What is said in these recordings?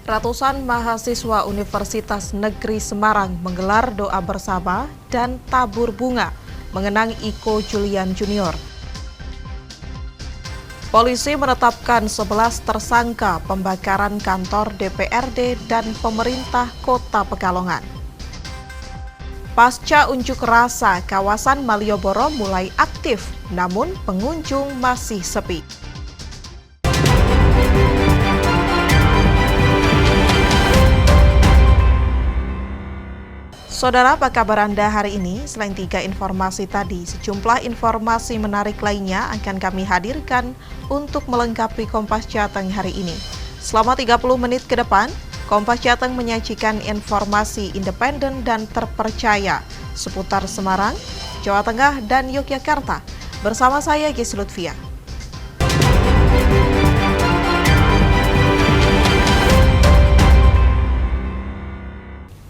Ratusan mahasiswa Universitas Negeri Semarang menggelar doa bersama dan tabur bunga mengenang Iko Julian Junior. Polisi menetapkan 11 tersangka pembakaran kantor DPRD dan pemerintah Kota Pekalongan. Pasca unjuk rasa, kawasan Malioboro mulai aktif, namun pengunjung masih sepi. Saudara, apa kabar Anda hari ini? Selain 3 informasi tadi, sejumlah informasi menarik lainnya akan kami hadirkan untuk melengkapi Kompas Jateng hari ini. Selama 30 menit ke depan, Kompas Jateng menyajikan informasi independen dan terpercaya seputar Semarang, Jawa Tengah, dan Yogyakarta. Bersama saya, Gisy Lutfia.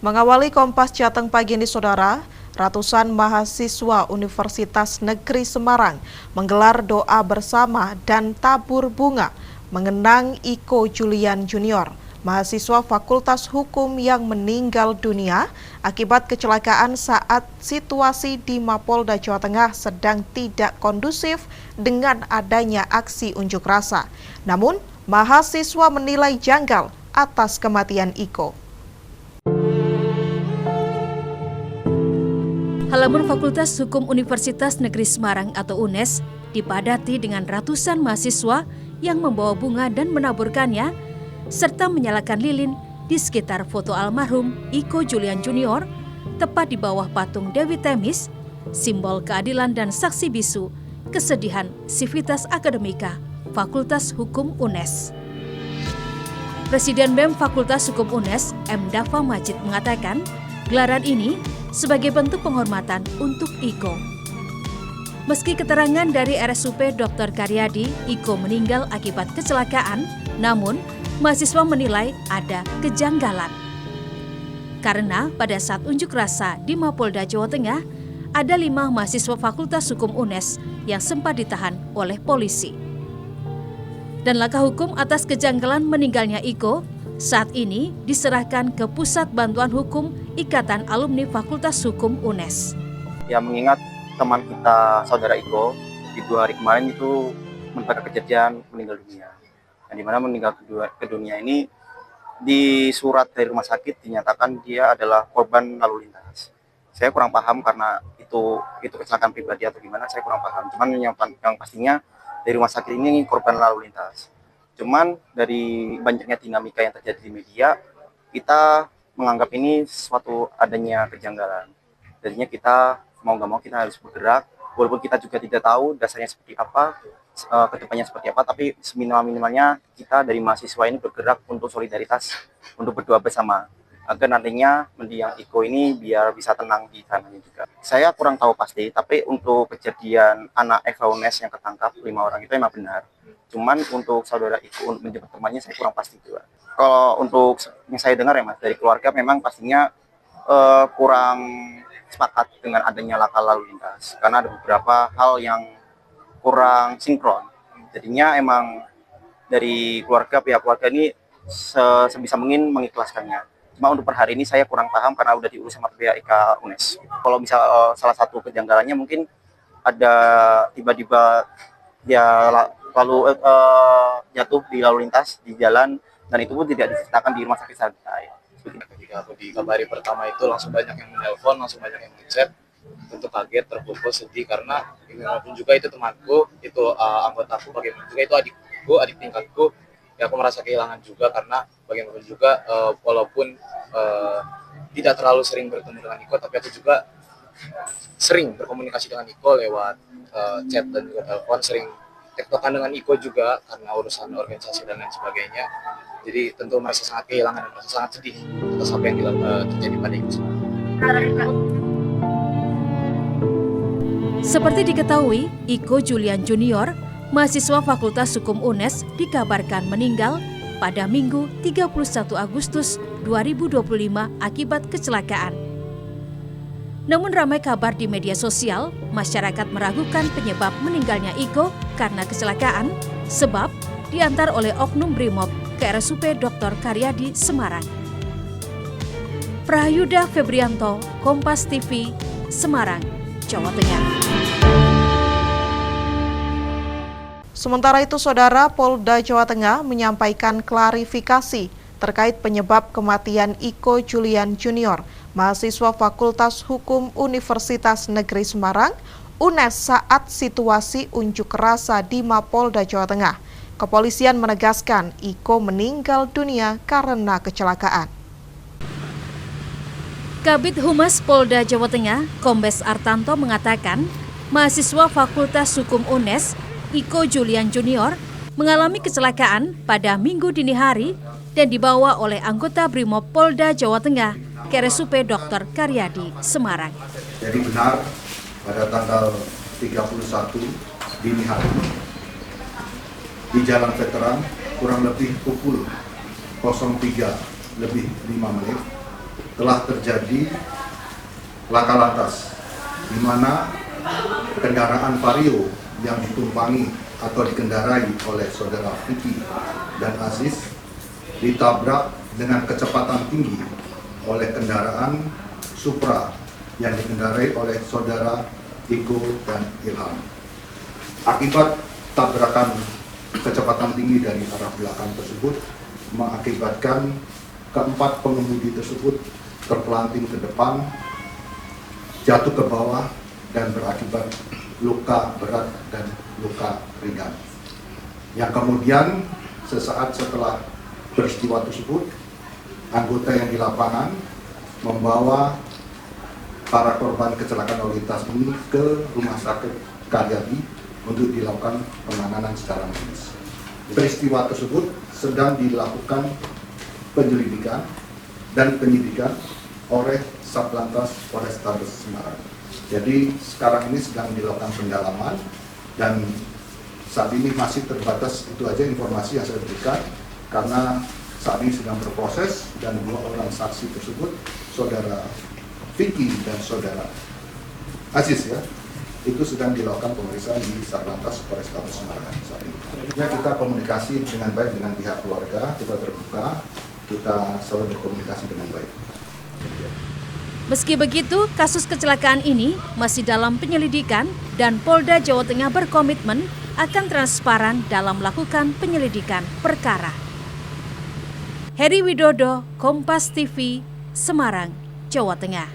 Mengawali Kompas Jateng pagi ini, Saudara, ratusan mahasiswa Universitas Negeri Semarang menggelar doa bersama dan tabur bunga mengenang Iko Julian Junior, mahasiswa Fakultas Hukum yang meninggal dunia akibat kecelakaan saat situasi di Mapolda Jawa Tengah sedang tidak kondusif dengan adanya aksi unjuk rasa. Namun, mahasiswa menilai janggal atas kematian Iko. Halaman Fakultas Hukum Universitas Negeri Semarang atau UNES dipadati dengan ratusan mahasiswa yang membawa bunga dan menaburkannya, serta menyalakan lilin di sekitar foto almarhum Iko Julian Junior, tepat di bawah patung Dewi Themis, simbol keadilan dan saksi bisu kesedihan Civitas Akademika Fakultas Hukum UNES. Presiden BEM Fakultas Hukum UNES, M. Dafa Majid mengatakan, gelaran ini sebagai bentuk penghormatan untuk Iko. Meski keterangan dari RSUP Dr. Karyadi, Iko meninggal akibat kecelakaan, namun mahasiswa menilai ada kejanggalan. Karena pada saat unjuk rasa di Mapolda Jawa Tengah, ada 5 mahasiswa Fakultas Hukum UNES yang sempat ditahan oleh polisi. Dan langkah hukum atas kejanggalan meninggalnya Iko saat ini diserahkan ke Pusat Bantuan Hukum Ikatan Alumni Fakultas Hukum UNES. Ya, mengingat teman kita, saudara Iko, di 2 hari kemarin itu mendapat kejadian meninggal dunia. Yang dimana meninggal ke dunia ini di surat dari rumah sakit dinyatakan dia adalah korban lalu lintas. Saya kurang paham karena itu kecelakaan pribadi atau gimana, saya kurang paham. Cuman yang pastinya dari rumah sakit ini korban lalu lintas. Cuman dari banyaknya dinamika yang terjadi di media, kita menganggap ini suatu adanya kejanggalan. Jadinya kita mau nggak mau kita harus bergerak, walaupun kita juga tidak tahu dasarnya seperti apa, kedepannya seperti apa, tapi seminimal-minimalnya kita dari mahasiswa ini bergerak untuk solidaritas, untuk berdoa bersama, agar nantinya mendiang Iko ini biar bisa tenang di sananya juga. Saya kurang tahu pasti, tapi untuk kejadian anak FUNES yang ketangkap 5 orang itu memang benar. Cuman untuk saudara Iko untuk menjemput temannya saya kurang pasti juga. Kalau untuk yang saya dengar ya Mas, dari keluarga memang pastinya kurang sepakat dengan adanya laka lalu lintas. Karena ada beberapa hal yang kurang sinkron. Jadinya emang dari pihak keluarga ini sebisa mungkin mengikhlaskannya. Cuma untuk per hari ini saya kurang paham karena udah diurus sama pihak IK UNES. Kalau misal salah satu kejanggalannya mungkin ada tiba-tiba dia lalu jatuh di lalu lintas di jalan, dan itu pun tidak diceritakan di rumah sakit saya. Ketika aku dikabari pertama itu langsung banyak yang menelpon, langsung banyak yang ngechat. Tentu kaget, terpukul, sedih karena bagaimanapun juga itu temanku, itu anggotaku, bagaimana juga itu adikku, adik tingkatku. Ya aku merasa kehilangan juga karena bagaimanapun juga walaupun tidak terlalu sering bertemu dengan Iko, tapi aku juga sering berkomunikasi dengan Iko lewat chat dan juga telepon, sering tektokan dengan Iko juga karena urusan organisasi dan lain sebagainya. Jadi tentu merasa sangat kehilangan dan merasa sangat sedih atas apa yang terjadi pada Iko. Seperti diketahui, Iko Julian Junior, mahasiswa Fakultas Hukum UNES, dikabarkan meninggal pada Minggu 31 Agustus 2025 akibat kecelakaan. Namun ramai kabar di media sosial, masyarakat meragukan penyebab meninggalnya Iko karena kecelakaan, sebab diantar oleh oknum Brimob ke RSUP Dr. Karyadi Semarang. Prayuda Febrianto, Kompas TV, Semarang, Jawa Tengah. Sementara itu, Saudara, Polda Jawa Tengah menyampaikan klarifikasi terkait penyebab kematian Iko Julian Junior, mahasiswa Fakultas Hukum Universitas Negeri Semarang, UNES, saat situasi unjuk rasa di Mapolda Jawa Tengah. Kepolisian menegaskan Iko meninggal dunia karena kecelakaan. Kabid Humas Polda Jawa Tengah, Kombes Artanto mengatakan, mahasiswa Fakultas Hukum UNES, Iko Julian Junior, mengalami kecelakaan pada Minggu dini hari dan dibawa oleh anggota Brimob Polda Jawa Tengah ke RSUP Dr. Karyadi Semarang. Jadi benar, pada tanggal 31 dini hari di Jalan Veteran, kurang lebih pukul 03:05 telah terjadi laka lantas, di mana kendaraan Vario yang ditumpangi atau dikendarai oleh saudara Vicky dan Aziz ditabrak dengan kecepatan tinggi oleh kendaraan Supra yang dikendarai oleh saudara Iko dan Ilham. Akibat tabrakan kecepatan tinggi dari arah belakang tersebut mengakibatkan keempat pengemudi tersebut terpelanting ke depan, jatuh ke bawah, dan berakibat luka berat dan luka ringan. Yang kemudian sesaat setelah peristiwa tersebut, anggota yang di lapangan membawa para korban kecelakaan lalu lintas ini ke Rumah Sakit Karyadi untuk dilakukan penanganan secara medis. Peristiwa tersebut sedang dilakukan penyelidikan dan penyidikan oleh Satlantas Polrestabes Semarang. Jadi sekarang ini sedang dilakukan pendalaman dan saat ini masih terbatas itu aja informasi yang saya berikan karena saat ini sedang berproses dan dua orang saksi tersebut, saudara Vicky dan saudara Aziz ya, itu sedang dilakukan pemeriksaan di Satlantas Polrestabes Semarang saat ini. Ya, kita komunikasi dengan baik dengan pihak keluarga, kita terbuka, kita selalu berkomunikasi dengan baik. Meski begitu, kasus kecelakaan ini masih dalam penyelidikan dan Polda Jawa Tengah berkomitmen akan transparan dalam melakukan penyelidikan perkara. Heri Widodo, Kompas TV, Semarang, Jawa Tengah.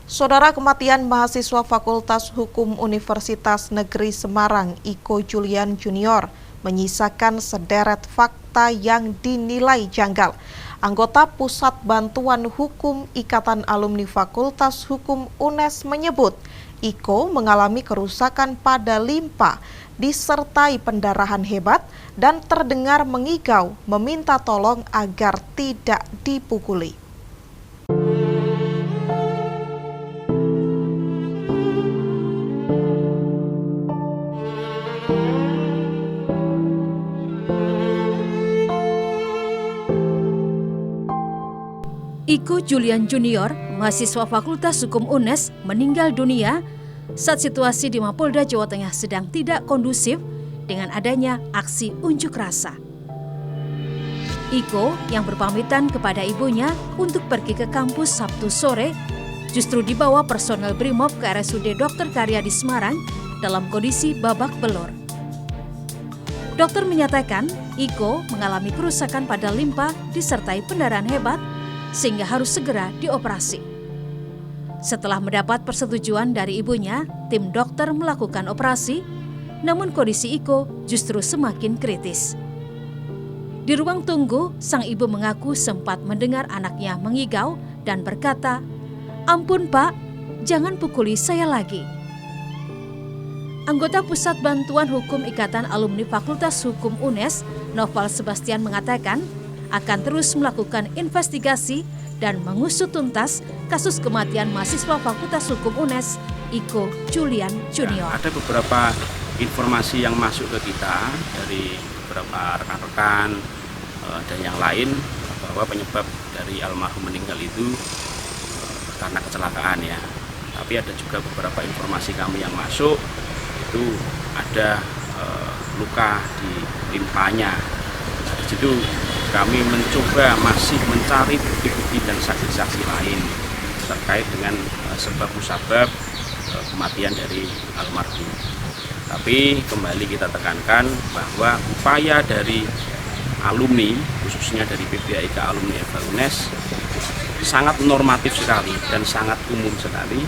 Saudara, kematian mahasiswa Fakultas Hukum Universitas Negeri Semarang, Iko Julian Junior, menyisakan sederet fakta yang dinilai janggal. Anggota Pusat Bantuan Hukum Ikatan Alumni Fakultas Hukum UNES menyebut Iko mengalami kerusakan pada limpa disertai pendarahan hebat dan terdengar mengigau meminta tolong agar tidak dipukuli. Iko Julian Junior, mahasiswa Fakultas Hukum UNES, meninggal dunia saat situasi di Mapolda Jawa Tengah sedang tidak kondusif dengan adanya aksi unjuk rasa. Iko yang berpamitan kepada ibunya untuk pergi ke kampus Sabtu sore justru dibawa personel Brimob ke RSUD Dr. Karyadi Semarang dalam kondisi babak belur. Dokter menyatakan Iko mengalami kerusakan pada limpa disertai pendarahan hebat sehingga harus segera dioperasi. Setelah mendapat persetujuan dari ibunya, tim dokter melakukan operasi, namun kondisi Iko justru semakin kritis. Di ruang tunggu, sang ibu mengaku sempat mendengar anaknya mengigau dan berkata, "Ampun Pak, jangan pukuli saya lagi." Anggota Pusat Bantuan Hukum Ikatan Alumni Fakultas Hukum UNES, Noval Sebastian mengatakan, akan terus melakukan investigasi dan mengusut tuntas kasus kematian mahasiswa Fakultas Hukum UNES, Iko Julian Junior. Ada beberapa informasi yang masuk ke kita dari beberapa rekan-rekan dan yang lain bahwa penyebab dari almarhum meninggal itu karena kecelakaan ya. Tapi ada juga beberapa informasi kami yang masuk itu ada luka di timpanya. Di situ kami mencoba masih mencari bukti-bukti dan saksi-saksi lain terkait dengan sebab musabab kematian dari almarhum. Tapi kembali kita tekankan bahwa upaya dari alumni, khususnya dari PBAIK Alumni FH UNES, sangat normatif sekali dan sangat umum sekali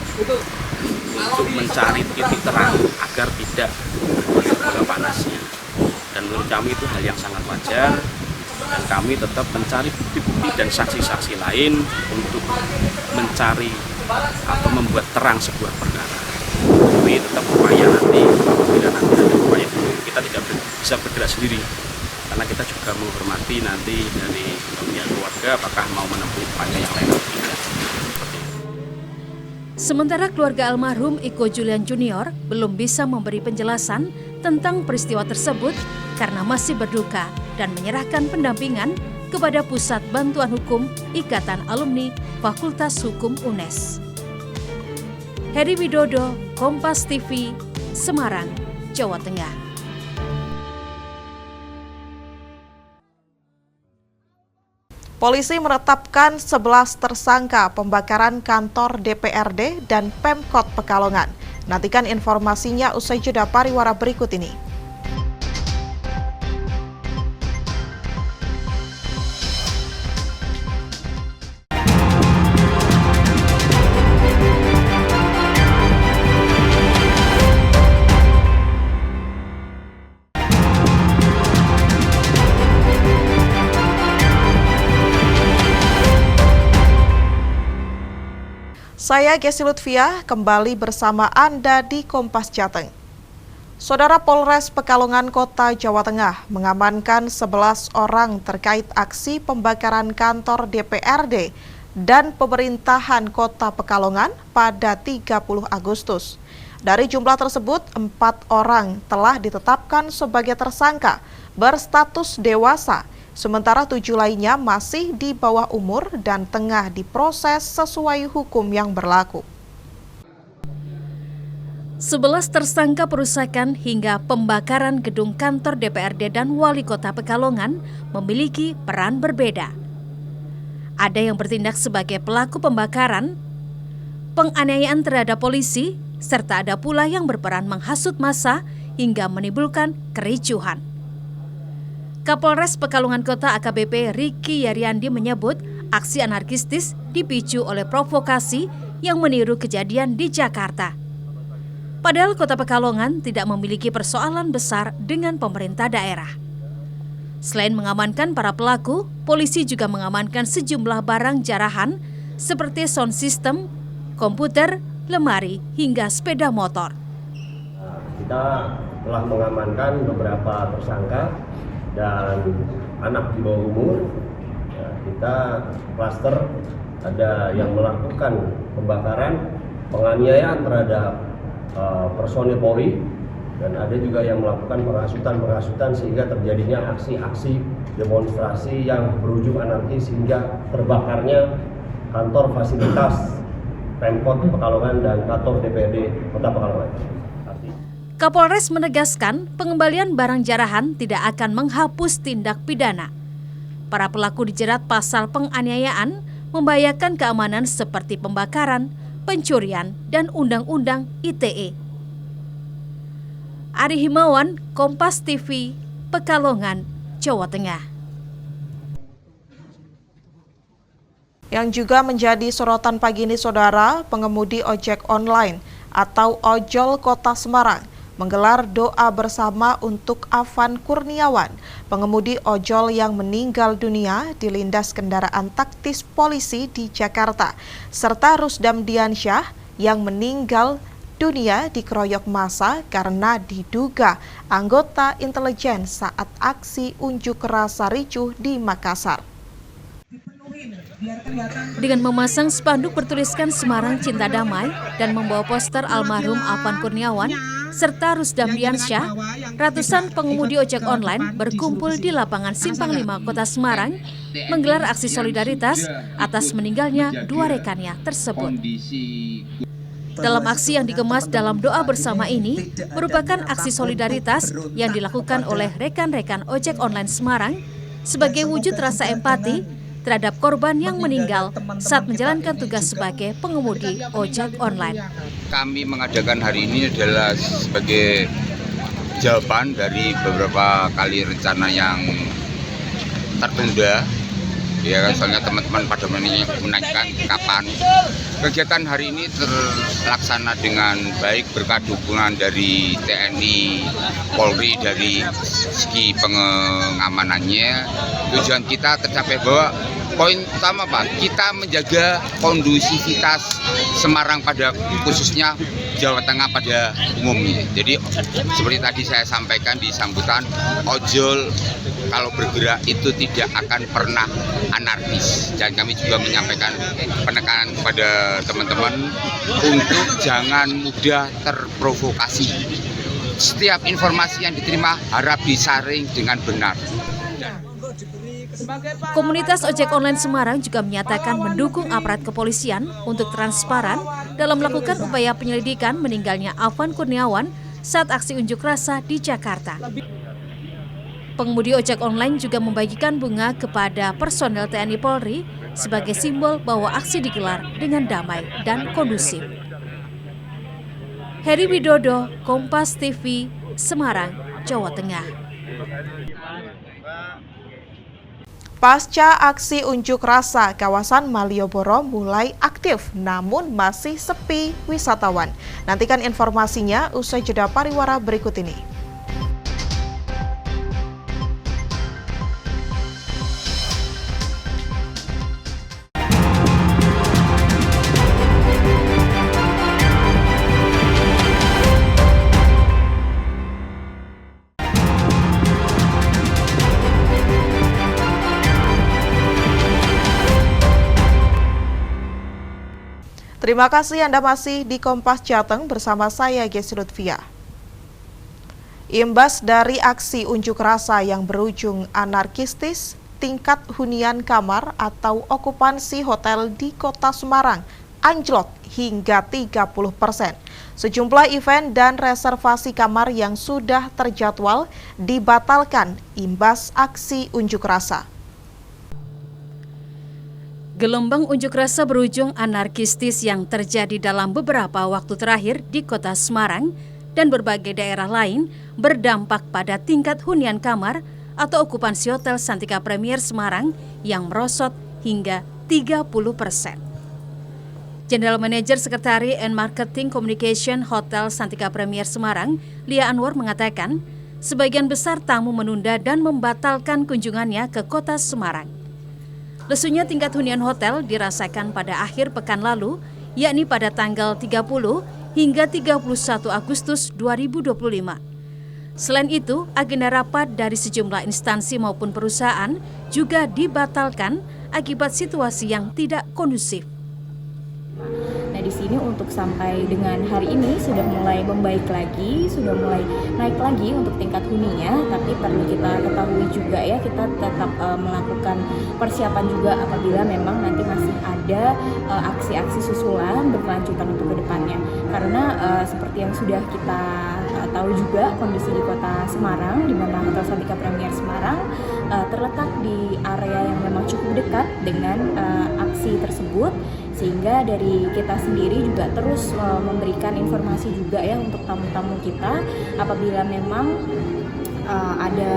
untuk mencari titik terang agar tidak berbuka panasnya. Dan menurut kami itu hal yang sangat wajar, dan kami tetap mencari bukti-bukti dan saksi-saksi lain untuk mencari atau membuat terang sebuah perkara. Tapi tetap upaya nanti, apabila nanti ada upaya itu, kita tidak bisa bergerak sendiri, karena kita juga menghormati nanti dari pihak keluarga apakah mau menempuh upaya yang lain atau tidak. Sementara keluarga almarhum Iko Julian Junior belum bisa memberi penjelasan tentang peristiwa tersebut karena masih berduka dan menyerahkan pendampingan kepada Pusat Bantuan Hukum Ikatan Alumni Fakultas Hukum UNES. Heri Widodo, Kompas TV, Semarang, Jawa Tengah. Polisi menetapkan 11 tersangka pembakaran kantor DPRD dan Pemkot Pekalongan. Nantikan informasinya usai jeda pariwara berikut ini. Saya Gesi Lutfia, kembali bersama Anda di Kompas Jateng. Saudara, Polres Pekalongan Kota Jawa Tengah mengamankan 11 orang terkait aksi pembakaran kantor DPRD dan pemerintahan Kota Pekalongan pada 30 Agustus. Dari jumlah tersebut, 4 orang telah ditetapkan sebagai tersangka berstatus dewasa, sementara 7 lainnya masih di bawah umur dan tengah diproses sesuai hukum yang berlaku. 11 tersangka perusakan hingga pembakaran gedung kantor DPRD dan Wali Kota Pekalongan memiliki peran berbeda. Ada yang bertindak sebagai pelaku pembakaran, penganiayaan terhadap polisi, serta ada pula yang berperan menghasut massa hingga menimbulkan kericuhan. Kapolres Pekalongan Kota AKBP Riki Yaryandi menyebut aksi anarkistis dipicu oleh provokasi yang meniru kejadian di Jakarta. Padahal Kota Pekalongan tidak memiliki persoalan besar dengan pemerintah daerah. Selain mengamankan para pelaku, polisi juga mengamankan sejumlah barang jarahan seperti sound system, komputer, lemari, hingga sepeda motor. Kita telah mengamankan beberapa tersangka dan anak di bawah umur. Kita klaster ada yang melakukan pembakaran, penganiayaan terhadap personil Polri, dan ada juga yang melakukan penghasutan sehingga terjadinya aksi-aksi demonstrasi yang berujung anarkis hingga terbakarnya kantor fasilitas Pemkot Pekalongan dan kantor DPRD Kota Pekalongan. Kapolres menegaskan pengembalian barang jarahan tidak akan menghapus tindak pidana. Para pelaku dijerat pasal penganiayaan, membahayakan keamanan seperti pembakaran, pencurian, dan Undang-Undang ITE. Ari Himawan, Kompas TV, Pekalongan, Jawa Tengah. Yang juga menjadi sorotan pagi ini, saudara, pengemudi ojek online atau ojol Kota Semarang menggelar doa bersama untuk Afan Kurniawan, pengemudi ojol yang meninggal dunia dilindas kendaraan taktis polisi di Jakarta, serta Rusdam Diansyah yang meninggal dunia dikeroyok massa karena diduga anggota intelijen saat aksi unjuk rasa ricuh di Makassar. Dengan memasang spanduk bertuliskan Semarang Cinta Damai dan membawa poster almarhum Afan Kurniawan serta Rusdam Diansyah, ratusan pengemudi ojek online berkumpul di lapangan Simpang 5 Kota Semarang menggelar aksi solidaritas atas meninggalnya 2 rekannya tersebut. Dalam aksi yang dikemas dalam doa bersama ini merupakan aksi solidaritas yang dilakukan oleh rekan-rekan ojek online Semarang sebagai wujud rasa empati terhadap korban yang meninggal saat menjalankan tugas sebagai pengemudi ojek online. Kami mengadakan hari ini adalah sebagai jawaban dari beberapa kali rencana yang tertunda. Ya kan, soalnya teman-teman pada menanyakan kapan. Kegiatan hari ini terlaksana dengan baik berkat dukungan dari TNI, Polri dari segi pengamanannya. Tujuan kita tercapai bahwa poin utama Pak, kita menjaga kondusivitas Semarang pada khususnya Jawa Tengah pada umumnya. Jadi seperti tadi saya sampaikan di sambutan, ojol kalau bergerak itu tidak akan pernah anarkis. Dan kami juga menyampaikan penekanan kepada teman-teman untuk jangan mudah terprovokasi. Setiap informasi yang diterima harap disaring dengan benar. Komunitas ojek online Semarang juga menyatakan mendukung aparat kepolisian untuk transparan dalam melakukan upaya penyelidikan meninggalnya Afwan Kurniawan saat aksi unjuk rasa di Jakarta. Pengemudi ojek online juga membagikan bunga kepada personel TNI Polri sebagai simbol bahwa aksi digelar dengan damai dan kondusif. Heri Widodo, Kompas TV, Semarang, Jawa Tengah. Pasca aksi unjuk rasa, kawasan Malioboro mulai aktif namun masih sepi wisatawan. Nantikan informasinya usai jeda pariwara berikut ini. Terima kasih Anda masih di Kompas Jateng bersama saya Gesi Lutfia. Imbas dari aksi unjuk rasa yang berujung anarkistis, tingkat hunian kamar atau okupansi hotel di Kota Semarang anjlok hingga 30%. Sejumlah event dan reservasi kamar yang sudah terjadwal dibatalkan imbas aksi unjuk rasa. Gelombang unjuk rasa berujung anarkistis yang terjadi dalam beberapa waktu terakhir di Kota Semarang dan berbagai daerah lain berdampak pada tingkat hunian kamar atau okupansi Hotel Santika Premier Semarang yang merosot hingga 30%. General Manager Sekretari and Marketing Communication Hotel Santika Premier Semarang, Lia Anwar mengatakan, sebagian besar tamu menunda dan membatalkan kunjungannya ke Kota Semarang. Lesunya tingkat hunian hotel dirasakan pada akhir pekan lalu, yakni pada tanggal 30 hingga 31 Agustus 2025. Selain itu, agenda rapat dari sejumlah instansi maupun perusahaan juga dibatalkan akibat situasi yang tidak kondusif. Nah, di sini untuk sampai dengan hari ini sudah mulai membaik lagi, sudah mulai naik lagi untuk tingkat huninya, tapi perlu kita ketahui juga ya, kita tetap melakukan persiapan juga apabila memang nanti masih ada aksi-aksi susulan berkelanjutan untuk kedepannya. Karena seperti yang sudah kita tahu juga kondisi di Kota Semarang, di mana Hotel Santika Premier Semarang terletak di area yang memang cukup dekat dengan aksi tersebut, sehingga dari kita sendiri juga terus memberikan informasi juga ya untuk tamu-tamu kita apabila memang ada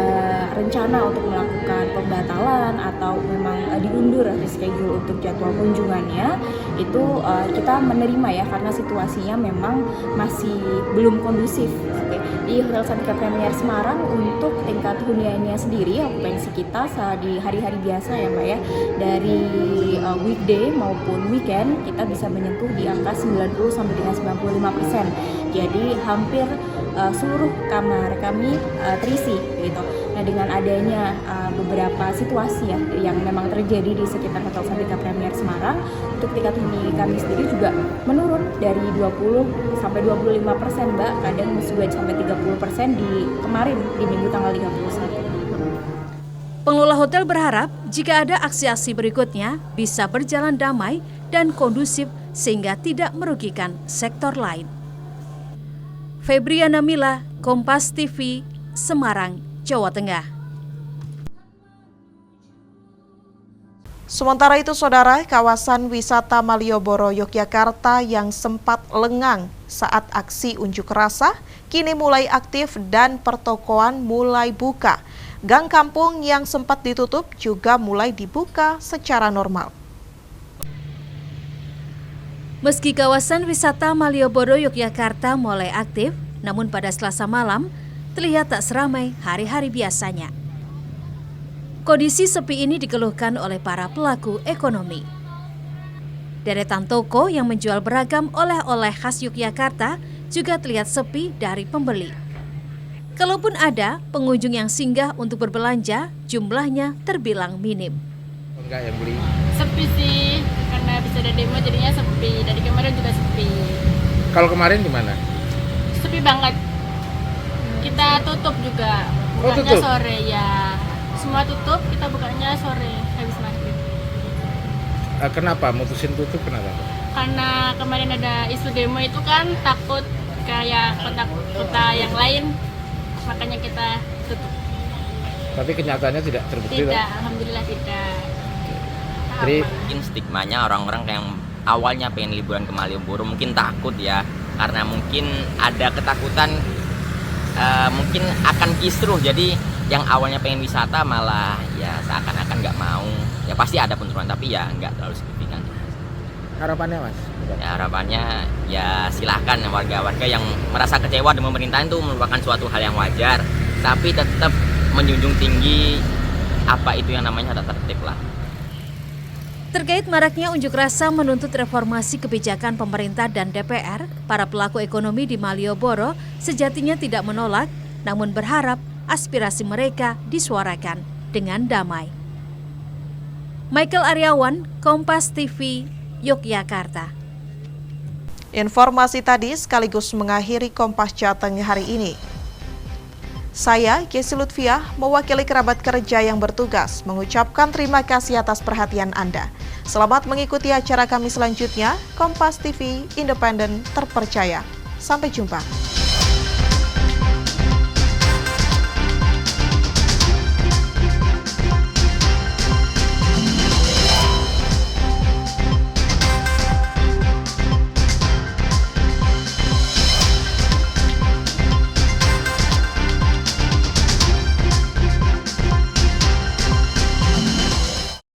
rencana untuk melakukan pembatalan atau memang diundur reschedule untuk jadwal kunjungannya, itu kita menerima ya, karena situasinya memang masih belum kondusif. Di Hotel Santika Premier Semarang untuk tingkat huniannya sendiri, okupansi kita di hari-hari biasa ya Mbak ya, dari weekday maupun weekend kita bisa menyentuh di angka 90 sampai dengan 95%. Jadi hampir seluruh kamar kami terisi gitu. Nah, dengan adanya beberapa situasi ya yang memang terjadi di sekitar Hotel Santika Premier Semarang, untuk tingkat huni kami sendiri juga menurun dari 20 sampai 25%, Mbak, kadang juga sampai 30% di kemarin di minggu tanggal 31. Pengelola hotel berharap jika ada aksi-aksi berikutnya bisa berjalan damai dan kondusif sehingga tidak merugikan sektor lain. Febriana Mila, Kompas TV, Semarang, Jawa Tengah. Sementara itu, Saudara, kawasan wisata Malioboro, Yogyakarta yang sempat lengang saat aksi unjuk rasa kini mulai aktif dan pertokoan mulai buka. Gang kampung yang sempat ditutup juga mulai dibuka secara normal. Meski kawasan wisata Malioboro, Yogyakarta mulai aktif, namun pada Selasa malam terlihat tak seramai hari-hari biasanya. Kondisi sepi ini dikeluhkan oleh para pelaku ekonomi. Deretan toko yang menjual beragam oleh-oleh khas Yogyakarta juga terlihat sepi dari pembeli. Kalaupun ada pengunjung yang singgah untuk berbelanja, jumlahnya terbilang minim. Enggak yang beli? Sepi sih, karena bisa ada demo jadinya sepi. Dari kemarin juga sepi. Kalau kemarin gimana? Sepi banget. Kita tutup juga, bukanya sore ya. Semua tutup, kita bukanya sore habis maghrib. Kenapa mutusin tutup, kenapa? Karena kemarin ada isu demo itu kan, takut kayak kota-kota yang lain, makanya kita tutup. Tapi kenyataannya tidak terbukti? Tidak, alhamdulillah tidak. Jadi mungkin stigmanya orang-orang yang awalnya pengen liburan ke Malioboro mungkin takut ya, karena mungkin ada ketakutan mungkin akan kisruh, jadi yang awalnya pengen wisata malah ya seakan-akan nggak mau. Ya pasti ada penurunan, tapi ya nggak terlalu signifikan. Harapannya, Mas? Ya harapannya ya silahkan warga-warga yang merasa kecewa dengan pemerintahan itu merupakan suatu hal yang wajar, tapi tetap menjunjung tinggi apa itu yang namanya tata tertib lah. Terkait maraknya unjuk rasa menuntut reformasi kebijakan pemerintah dan DPR, para pelaku ekonomi di Malioboro sejatinya tidak menolak, namun berharap aspirasi mereka disuarakan dengan damai. Michael Aryawan, Kompas TV, Yogyakarta. Informasi tadi sekaligus mengakhiri Kompas Jateng hari ini. Saya, Kesi Lutfiah, mewakili kerabat kerja yang bertugas, mengucapkan terima kasih atas perhatian Anda. Selamat mengikuti acara kami selanjutnya, Kompas TV, independen, terpercaya. Sampai jumpa.